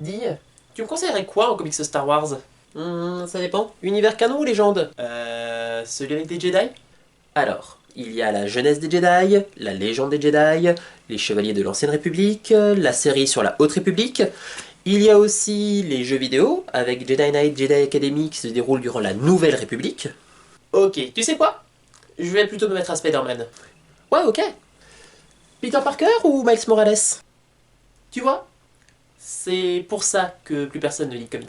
Dis, tu me conseillerais quoi en comics Star Wars? Ça dépend. Univers canon ou légende? Celui avec des Jedi? Alors, il y a la jeunesse des Jedi, la légende des Jedi, les chevaliers de l'Ancienne République, la série sur la Haute République. Il y a aussi les jeux vidéo, avec Jedi Knight, Jedi Academy qui se déroulent durant la Nouvelle République. Ok, tu sais quoi? Je vais plutôt me mettre à Spider-Man. Ouais, ok. Peter Parker ou Miles Morales? Tu vois? C'est pour ça que plus personne ne lit de comics.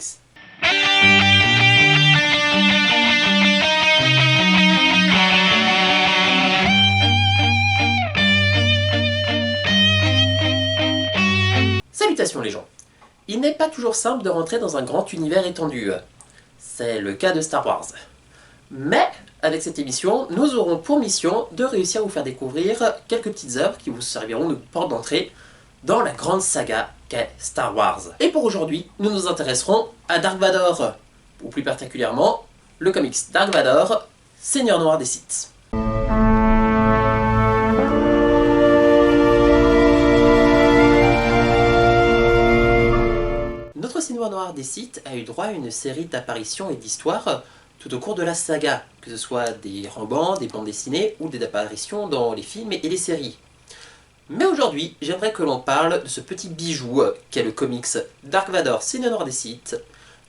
Salutations les gens. Il n'est pas toujours simple de rentrer dans un grand univers étendu. C'est le cas de Star Wars. Mais, avec cette émission, nous aurons pour mission de réussir à vous faire découvrir quelques petites œuvres qui vous serviront de porte d'entrée dans la grande saga qu'est Star Wars. Et pour aujourd'hui, nous nous intéresserons à Dark Vador, ou plus particulièrement, le comics Dark Vador, Seigneur Noir des Sith. Notre Seigneur Noir des Sith a eu droit à une série d'apparitions et d'histoires tout au cours de la saga, que ce soit des romans, des bandes dessinées ou des apparitions dans les films et les séries. Mais aujourd'hui, j'aimerais que l'on parle de ce petit bijou qu'est le comics Dark Vador Seigneur Noir des Sith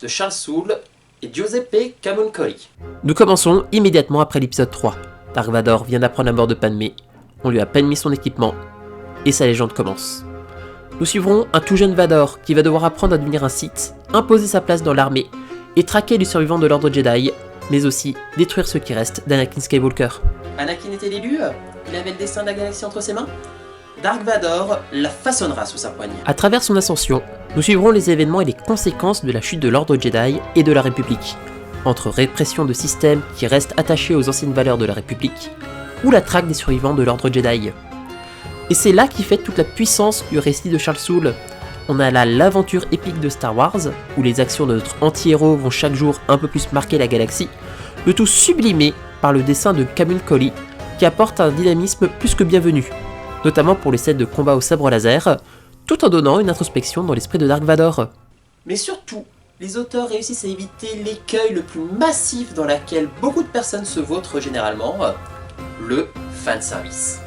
de Charles Soule et Giuseppe Camuncoli. Nous commençons immédiatement après l'épisode 3. Dark Vador vient d'apprendre la mort de Padmé, on lui a à peine mis son équipement, et sa légende commence. Nous suivrons un tout jeune Vador qui va devoir apprendre à devenir un Sith, imposer sa place dans l'armée, et traquer les survivants de l'ordre Jedi, mais aussi détruire ceux qui restent d'Anakin Skywalker. Anakin était l'élu? Il avait le destin de la galaxie entre ses mains? Dark Vador la façonnera sous sa poigne. À travers son ascension, nous suivrons les événements et les conséquences de la chute de l'ordre Jedi et de la République, entre répression de systèmes qui restent attachés aux anciennes valeurs de la République, ou la traque des survivants de l'ordre Jedi. Et c'est là qui fait toute la puissance du récit de Charles Soule. On a là l'aventure épique de Star Wars, où les actions de notre anti-héros vont chaque jour un peu plus marquer la galaxie, le tout sublimé par le dessin de Camuncoli, qui apporte un dynamisme plus que bienvenu, notamment pour les scènes de combat au sabre laser, tout en donnant une introspection dans l'esprit de Dark Vador. Mais surtout, les auteurs réussissent à éviter l'écueil le plus massif dans lequel beaucoup de personnes se vautrent généralement, le fanservice.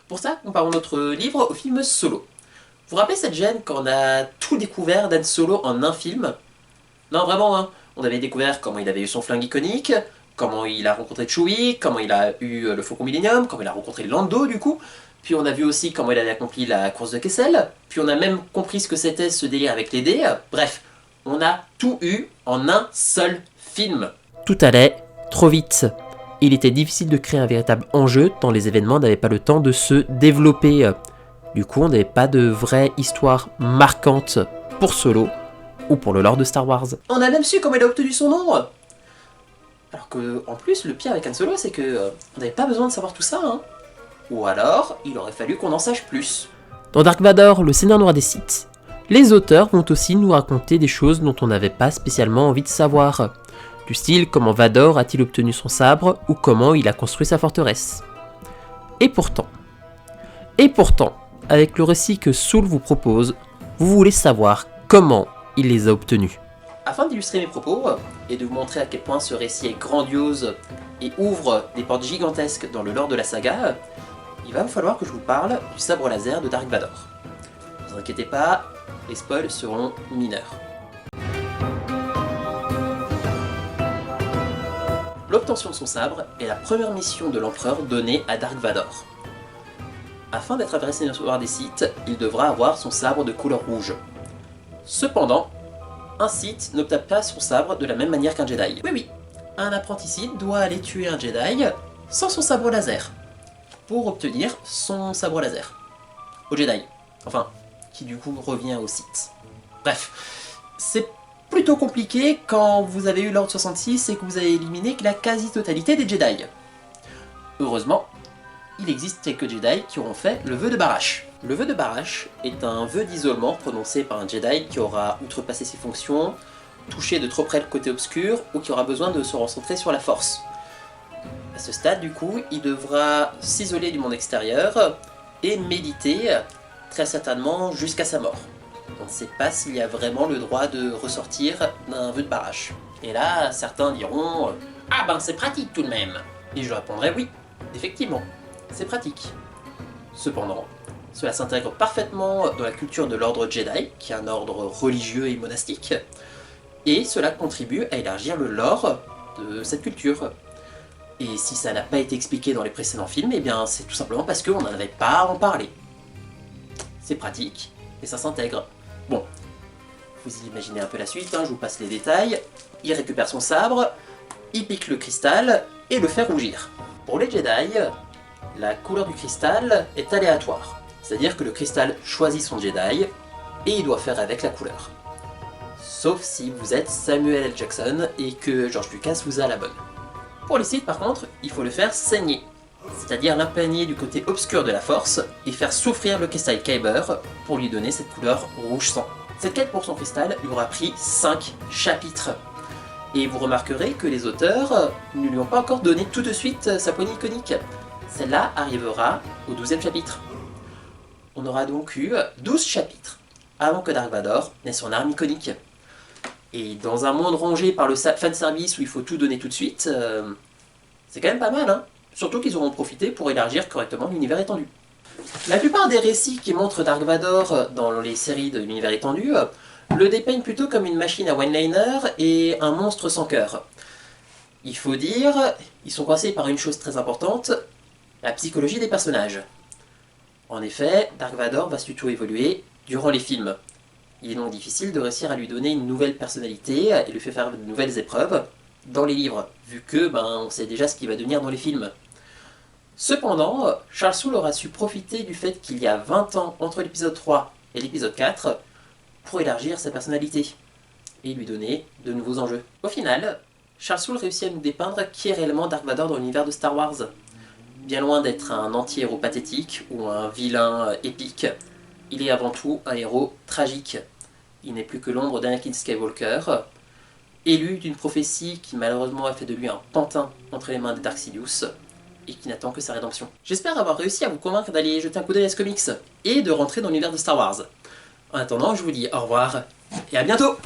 Pour ça, comparons notre livre au film Solo. Vous vous rappelez cette gêne quand on a tout découvert d'Han Solo en un film? Non, vraiment, hein. On avait découvert comment il avait eu son flingue iconique, comment il a rencontré Chewie, comment il a eu le Faucon Millenium, comment il a rencontré Lando du coup, puis on a vu aussi comment il avait accompli la course de Kessel, puis on a même compris ce que c'était ce délire avec les dés, bref, on a tout eu en un seul film. Tout allait trop vite. Il était difficile de créer un véritable enjeu tant les événements n'avaient pas le temps de se développer. Du coup, on n'avait pas de vraie histoire marquante pour Solo ou pour le lore de Star Wars. On a même su comment il a obtenu son nom. Alors que, en plus, le pire avec Han Solo, c'est que on n'avait pas besoin de savoir tout ça, hein. Ou alors, il aurait fallu qu'on en sache plus. Dans Dark Vador, le Seigneur Noir des Sith, les auteurs vont aussi nous raconter des choses dont on n'avait pas spécialement envie de savoir. Du style comment Vador a-t-il obtenu son sabre ou comment il a construit sa forteresse. Et pourtant, avec le récit que Soule vous propose, vous voulez savoir comment il les a obtenus. Afin d'illustrer mes propos et de vous montrer à quel point ce récit est grandiose et ouvre des portes gigantesques dans le lore de la saga, il va vous falloir que je vous parle du sabre laser de Dark Vador. Ne vous inquiétez pas, les spoils seront mineurs. L'obtention de son sabre est la première mission de l'empereur donnée à Dark Vador. Afin d'être appelé Seigneur Noir des Sith, il devra avoir son sabre de couleur rouge. Cependant, un Sith n'obtient pas son sabre de la même manière qu'un Jedi. Oui, un apprenti Sith doit aller tuer un Jedi sans son sabre laser, pour obtenir son sabre laser. Au Jedi. Enfin, qui du coup revient au Sith. Bref, c'est plutôt compliqué quand vous avez eu l'Ordre 66 et que vous avez éliminé la quasi-totalité des Jedi. Heureusement, il existe quelques Jedi qui auront fait le vœu de Barash. Le vœu de Barash est un vœu d'isolement prononcé par un Jedi qui aura outrepassé ses fonctions, touché de trop près le côté obscur ou qui aura besoin de se recentrer sur la force. À ce stade, du coup, il devra s'isoler du monde extérieur et méditer, très certainement jusqu'à sa mort. On ne sait pas s'il y a vraiment le droit de ressortir d'un vœu de barrage. Et là, certains diront ah ben c'est pratique tout de même. Et je répondrai oui, effectivement, c'est pratique. Cependant, cela s'intègre parfaitement dans la culture de l'ordre Jedi, qui est un ordre religieux et monastique, et cela contribue à élargir le lore de cette culture. Et si ça n'a pas été expliqué dans les précédents films, eh bien c'est tout simplement parce qu'on n'en avait pas à en parler. C'est pratique, et ça s'intègre. Bon, vous imaginez un peu la suite, hein, je vous passe les détails. Il récupère son sabre, il pique le cristal et le fait rougir. Pour les Jedi, la couleur du cristal est aléatoire. C'est-à-dire que le cristal choisit son Jedi et il doit faire avec la couleur. Sauf si vous êtes Samuel L. Jackson et que George Lucas vous a la bonne. Pour les Sith par contre, il faut le faire saigner. C'est-à-dire l'imprégner du côté obscur de la force et faire souffrir le cristal Kyber pour lui donner cette couleur rouge sang. Cette quête pour son cristal lui aura pris 5 chapitres. Et vous remarquerez que les auteurs ne lui ont pas encore donné tout de suite sa poignée iconique. Celle-là arrivera au 12e chapitre. On aura donc eu 12 chapitres avant que Dark Vador n'ait son arme iconique. Et dans un monde rongé par le fanservice où il faut tout donner tout de suite, c'est quand même pas mal, hein. Surtout qu'ils auront profité pour élargir correctement l'univers étendu. La plupart des récits qui montrent Dark Vador dans les séries de l'univers étendu le dépeignent plutôt comme une machine à one-liner et un monstre sans cœur. Il faut dire, ils sont coincés par une chose très importante, la psychologie des personnages. En effet, Dark Vador va surtout évoluer durant les films. Il est donc difficile de réussir à lui donner une nouvelle personnalité et lui faire de nouvelles épreuves dans les livres, vu que on sait déjà ce qu'il va devenir dans les films. Cependant, Charles Soule aura su profiter du fait qu'il y a 20 ans entre l'épisode 3 et l'épisode 4 pour élargir sa personnalité et lui donner de nouveaux enjeux. Au final, Charles Soule réussit à nous dépeindre qui est réellement Dark Vador dans l'univers de Star Wars. Bien loin d'être un anti-héros pathétique ou un vilain épique, il est avant tout un héros tragique. Il n'est plus que l'ombre d'Anakin Skywalker, élu d'une prophétie qui malheureusement a fait de lui un pantin entre les mains des Dark Sidious, et qui n'attend que sa rédemption. J'espère avoir réussi à vous convaincre d'aller jeter un coup d'œil à ce comics, et de rentrer dans l'univers de Star Wars. En attendant, je vous dis au revoir, et à bientôt!